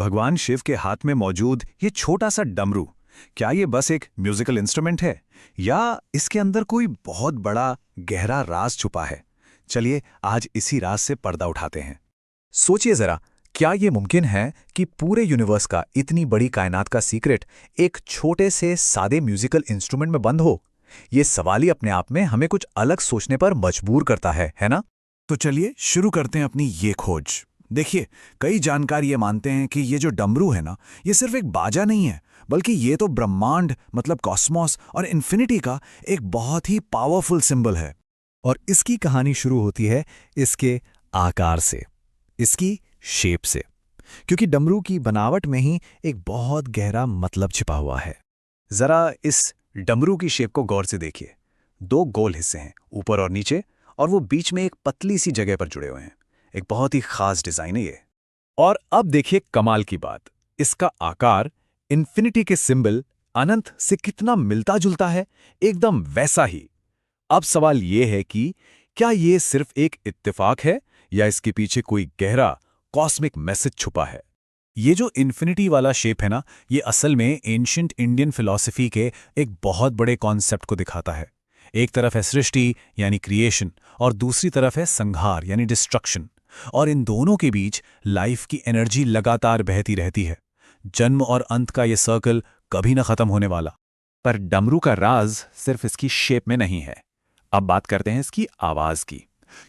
भगवान शिव के हाथ में मौजूद ये छोटा सा डमरू, क्या ये बस एक म्यूजिकल इंस्ट्रूमेंट है या इसके अंदर कोई बहुत बड़ा गहरा राज छुपा है? चलिए आज इसी राज से पर्दा उठाते हैं। सोचिए जरा, क्या ये मुमकिन है कि पूरे यूनिवर्स का, इतनी बड़ी कायनात का सीक्रेट एक छोटे से सादे म्यूजिकल इंस्ट्रूमेंट में बंद हो? ये सवाल ही अपने आप में हमें कुछ अलग सोचने पर मजबूर करता है ना? तो चलिए शुरू करते हैं अपनी ये खोज। देखिए, कई जानकार ये मानते हैं कि ये जो डमरू है ना, ये सिर्फ एक बाजा नहीं है, बल्कि ये तो ब्रह्मांड मतलब कॉस्मोस और इन्फिनिटी का एक बहुत ही पावरफुल सिंबल है। और इसकी कहानी शुरू होती है इसके आकार से, इसकी शेप से, क्योंकि डमरू की बनावट में ही एक बहुत गहरा मतलब छिपा हुआ है। जरा इस डमरू की शेप को गौर से देखिए। दो गोल हिस्से हैं, ऊपर और नीचे, और वो बीच में एक पतली सी जगह पर जुड़े हुए हैं। एक बहुत ही खास डिजाइन है ये। और अब देखिए कमाल की बात, इसका आकार इन्फिनिटी के सिंबल अनंत से कितना मिलता जुलता है, एकदम वैसा ही। अब सवाल ये है कि क्या ये सिर्फ एक इत्तेफाक है या इसके पीछे कोई गहरा कॉस्मिक मैसेज छुपा है? ये जो इन्फिनिटी वाला शेप है ना, ये असल में एंशिएंट इंडियन फिलॉसफी के एक बहुत बड़े कॉन्सेप्ट को दिखाता है। एक तरफ है सृष्टि यानी क्रिएशन, और दूसरी तरफ है संहार यानी डिस्ट्रक्शन। और इन दोनों के बीच लाइफ की एनर्जी लगातार बहती रहती है। जन्म और अंत का ये सर्कल कभी न खत्म होने वाला। पर डमरू का राज सिर्फ इसकी शेप में नहीं है। अब बात करते हैं इसकी आवाज की,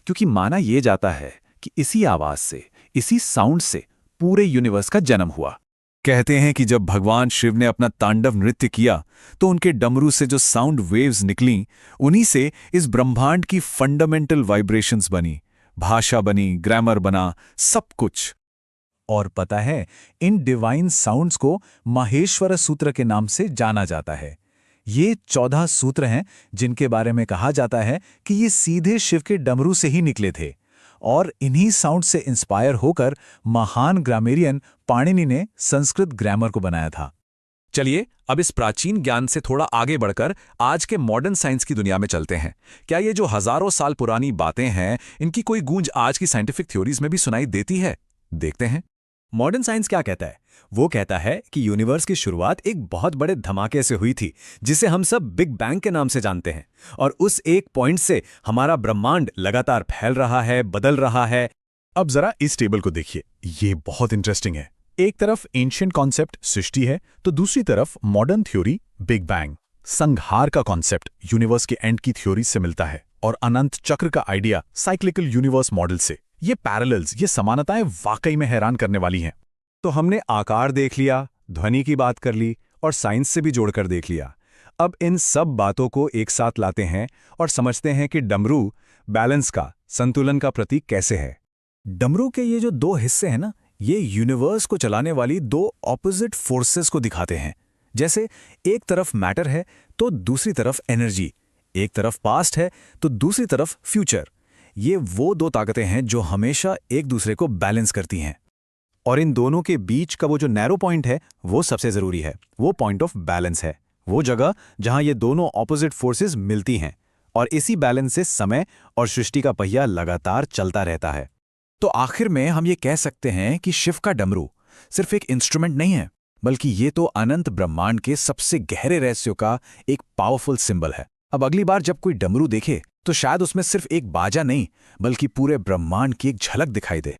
क्योंकि माना यह जाता है कि इसी आवाज से, इसी साउंड से पूरे यूनिवर्स का जन्म हुआ। कहते हैं कि जब भगवान शिव ने अपना तांडव नृत्य किया तो उनके डमरू से जो साउंड वेव्स निकलीं, उन्हीं से इस ब्रह्मांड की फंडामेंटल वाइब्रेशंस बनी, भाषा बनी, ग्रामर बना, सब कुछ। और पता है, इन डिवाइन साउंड्स को माहेश्वर सूत्र के नाम से जाना जाता है। ये 14 सूत्र हैं जिनके बारे में कहा जाता है कि ये सीधे शिव के डमरू से ही निकले थे। और इन्हीं साउंड से इंस्पायर होकर महान ग्रामेरियन पाणिनि ने संस्कृत ग्रामर को बनाया था। चलिए अब इस प्राचीन ज्ञान से थोड़ा आगे बढ़कर आज के मॉडर्न साइंस की दुनिया में चलते हैं। क्या ये जो हजारों साल पुरानी बातें हैं, इनकी कोई गूंज आज की साइंटिफिक थ्योरीज में भी सुनाई देती है? देखते हैं। मॉडर्न साइंस क्या कहता है? वो कहता है कि यूनिवर्स की शुरुआत एक बहुत बड़े धमाके से हुई थी, जिसे हम सब बिग बैंग के नाम से जानते हैं। और उस एक पॉइंट से हमारा ब्रह्मांड लगातार फैल रहा है, बदल रहा है। अब जरा इस टेबल को देखिए, ये बहुत इंटरेस्टिंग है। एक तरफ एंशिएंट कॉन्सेप्ट सृष्टि है, तो दूसरी तरफ मॉडर्न थ्योरी बिग बैंग, संहार का कॉन्सेप्ट यूनिवर्स के एंड की थ्योरी से मिलता है, और अनंत चक्र का आइडिया साइक्लिकल यूनिवर्स मॉडल से। ये पैरेलल्स, ये समानताएं वाकई में हैरान करने वाली हैं। तो हमने आकार देख लिया, ध्वनि की बात कर ली और साइंस से भी जोड़कर देख लिया। अब इन सब बातों को एक साथ लाते हैं और समझते हैं कि डमरू बैलेंस का, संतुलन का प्रतीक कैसे है। डमरू के ये जो दो हिस्से हैं ना, ये यूनिवर्स को चलाने वाली दो ऑपोजिट फोर्सेस को दिखाते हैं। जैसे एक तरफ मैटर है तो दूसरी तरफ एनर्जी, एक तरफ पास्ट है तो दूसरी तरफ फ्यूचर। ये वो दो ताकतें हैं जो हमेशा एक दूसरे को बैलेंस करती हैं। और इन दोनों के बीच का वो जो नैरो पॉइंट है, वो सबसे जरूरी है। वो पॉइंट ऑफ बैलेंस है, वो जगह जहां ये दोनों ऑपोजिट फोर्सेस मिलती हैं। और इसी बैलेंस से समय और सृष्टि का पहिया लगातार चलता रहता है। तो आखिर में हम ये कह सकते हैं कि शिव का डमरू सिर्फ एक इंस्ट्रूमेंट नहीं है, बल्कि ये तो अनंत ब्रह्मांड के सबसे गहरे रहस्यों का एक पावरफुल सिंबल है। अब अगली बार जब कोई डमरू देखे तो शायद उसमें सिर्फ एक बाजा नहीं, बल्कि पूरे ब्रह्मांड की एक झलक दिखाई दे।